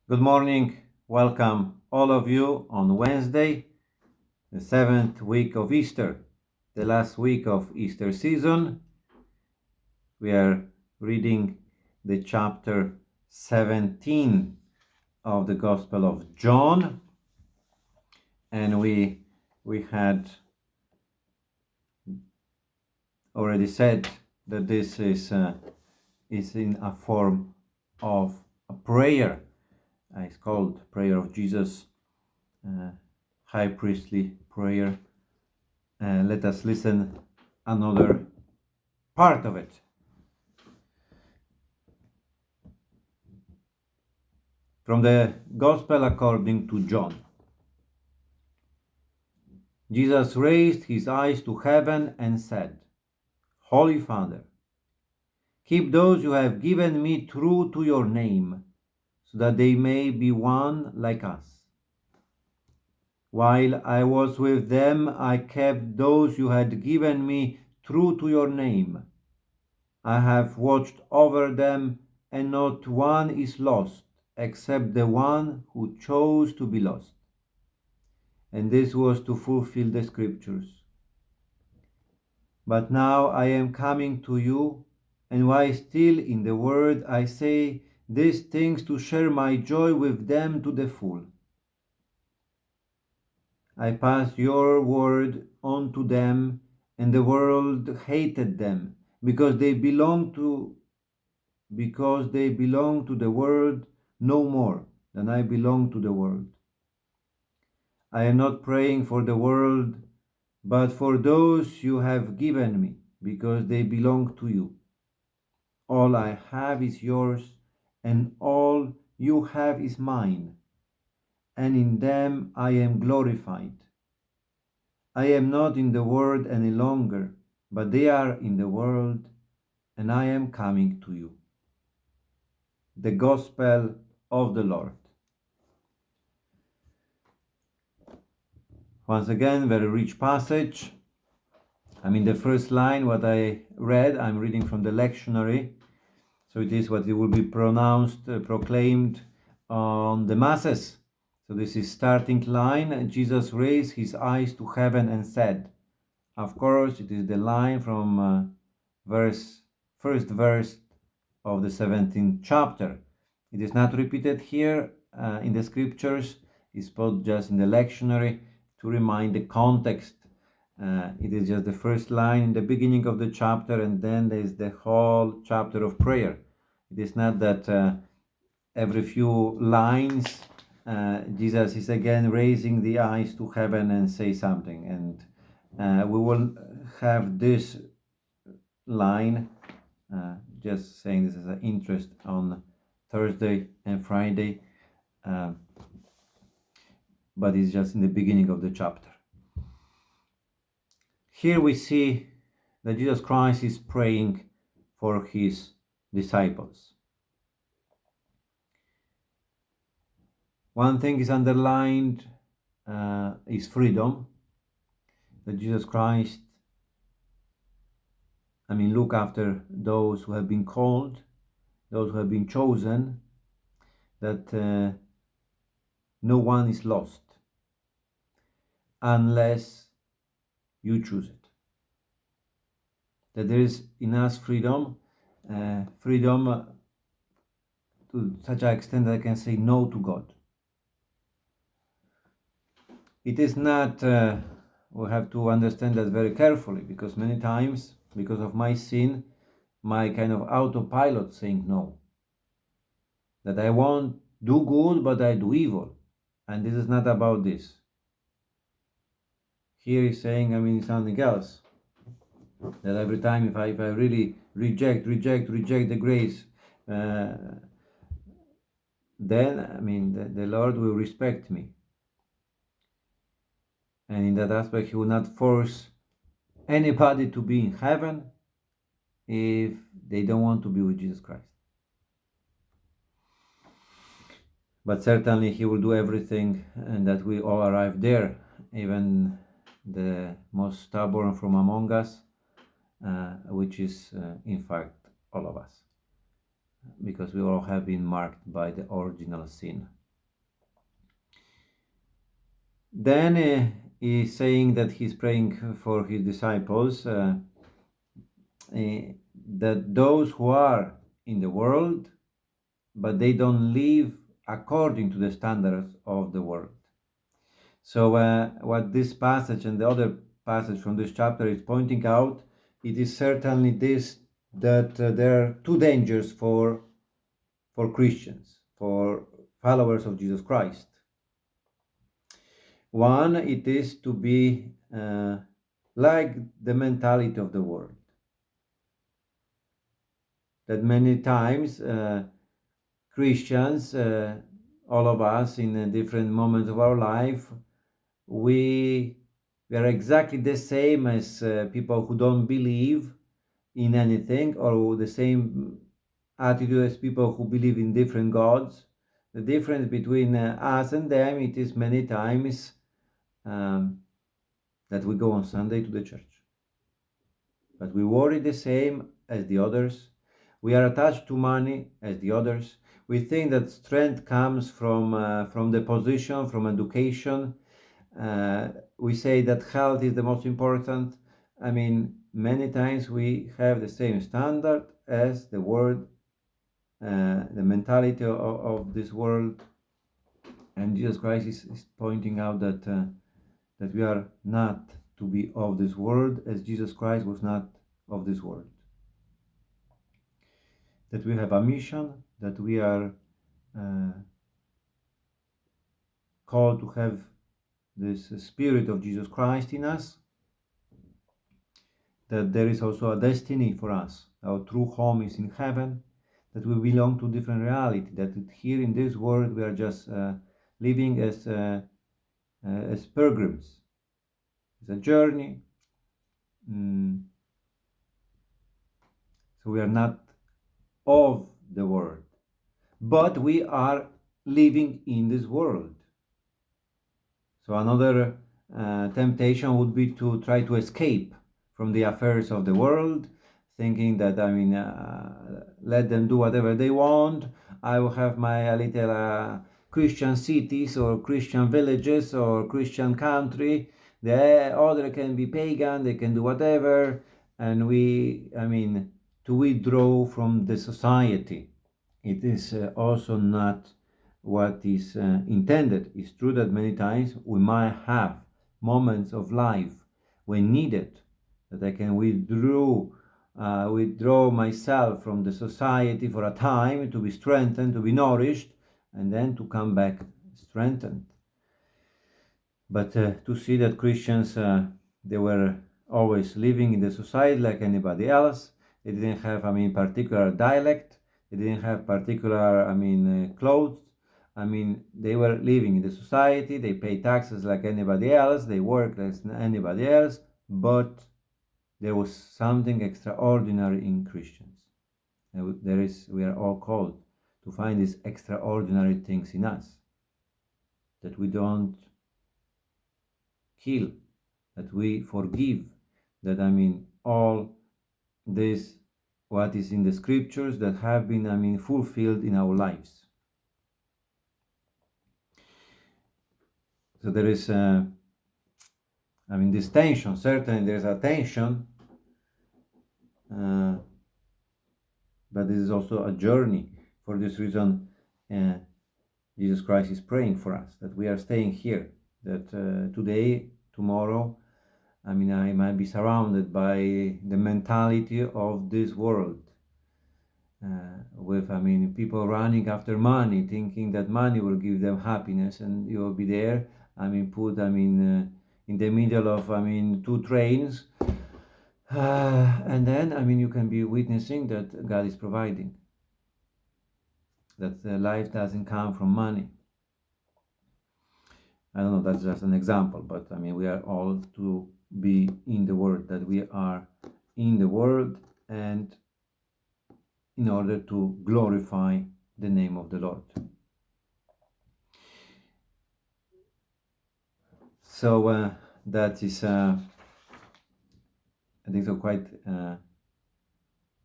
Good morning. Welcome all of you on Wednesday, the seventh week of Easter, the last week of Easter season. We are reading the chapter 17 of the Gospel of John, and we had already said that this is in a form of a prayer. It's called Prayer of Jesus, High Priestly Prayer. Let us listen another part of it. From the Gospel according to John. Jesus raised his eyes to heaven and said, Holy Father, keep those you have given me true to your name, so that they may be one like us. While I was with them, I kept those you had given me true to your name. I have watched over them, and not one is lost, except the one who chose to be lost. And this was to fulfill the scriptures. But now I am coming to you, and while still in the world, I say these things to share my joy with them to the full. I passed your word on to them, and the world hated them, because they belong to the world no more than I belong to the world. I am not praying for the world, but for those you have given me, because they belong to you. All I have is yours, and all you have is mine, and in them I am glorified. I am not in the world any longer, but they are in the world, and I am coming to you. The Gospel of the Lord. Once again, very rich passage. I mean, the first line, what I read, I'm reading from the lectionary. So it is what it will be proclaimed on the masses. So this is starting line. Jesus raised his eyes to heaven and said. Of course, it is the line from first verse of the 17th chapter. It is not repeated here in the scriptures. It's put just in the lectionary to remind the context. It is just the first line in the beginning of the chapter, and then there is the whole chapter of prayer. It is not that every few lines Jesus is again raising the eyes to heaven and say something, and we will have this line just saying this as an interest on Thursday and Friday, but it's just in the beginning of the chapter. Here we see that Jesus Christ is praying for his disciples. One thing is underlined is freedom. That Jesus Christ, look after those who have been called, those who have been chosen, that no one is lost unless you choose it. That there is in us freedom to such an extent that I can say no to God. It is not, we have to understand that very carefully, because many times, because of my sin, my kind of autopilot saying no. That I won't do good, but I do evil. And this is not about this. Here he's saying, something else. That every time if I really reject the grace, then the Lord will respect me. And in that aspect, he will not force anybody to be in heaven if they don't want to be with Jesus Christ. But certainly he will do everything and that we all arrive there, even the most stubborn from among us, which is in fact all of us, because we all have been marked by the original sin Then he's saying that he's praying for his disciples, that those who are in the world, but they don't live according to the standards of the world. So what this passage and the other passage from this chapter is pointing out, it is certainly this, that there are two dangers for Christians, for followers of Jesus Christ. One, it is to be like the mentality of the world. That many times Christians, all of us in different moments of our life, we are exactly the same as people who don't believe in anything, or the same attitude as people who believe in different gods. The difference between us and them, it is many times that we go on Sunday to the church, but we worry the same as the others. We are attached to money as the others. We think that strength comes from the position, from education. We say that health is the most important. I mean, many times we have the same standard as the world, the mentality of this world, and Jesus Christ is pointing out that we are not to be of this world, as Jesus Christ was not of this world. That we have a mission, that we are called to have this spirit of Jesus Christ in us, that there is also a destiny for us. Our true home is in heaven, that we belong to different reality, that here in this world we are just living as pilgrims. It's a journey. So we are not of the world, but we are living in this world. So another temptation would be to try to escape from the affairs of the world, thinking that, I mean, let them do whatever they want. I will have my little Christian cities or Christian villages or Christian country. The other can be pagan, they can do whatever. And to withdraw from the society. It is also not what is intended. It's true that many times we might have moments of life when needed, that I can withdraw myself from the society for a time to be strengthened, to be nourished, and then to come back strengthened. But to see that Christians, they were always living in the society like anybody else. They didn't have, particular dialect. They didn't have particular, clothes. They were living in the society. They pay taxes like anybody else. They work like anybody else. But there was something extraordinary in Christians. And we are all called to find these extraordinary things in us. That we don't kill, that we forgive, that all this, what is in the scriptures, that have been fulfilled in our lives. So there is this tension. Certainly there's a tension, but this is also a journey. For this reason, Jesus Christ is praying for us, that we are staying here, that today, tomorrow, I might be surrounded by the mentality of this world, with people running after money, thinking that money will give them happiness, and you will be there, put in the middle of two trains, and then you can be witnessing that God is providing, that life doesn't come from money. I don't know, that's just an example, but we are all to be in the world, that we are in the world, and in order to glorify the name of the Lord. So that is, I think, so quite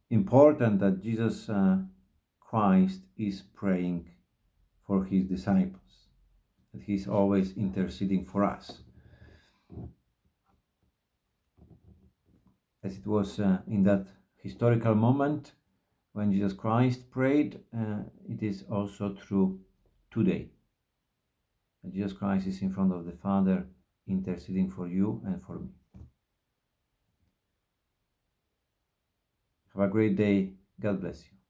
important, that Jesus Christ is praying for his disciples. that He's always interceding for us. As it was in that historical moment when Jesus Christ prayed, it is also true today. Jesus Christ is in front of the Father, interceding for you and for me. Have a great day. God bless you.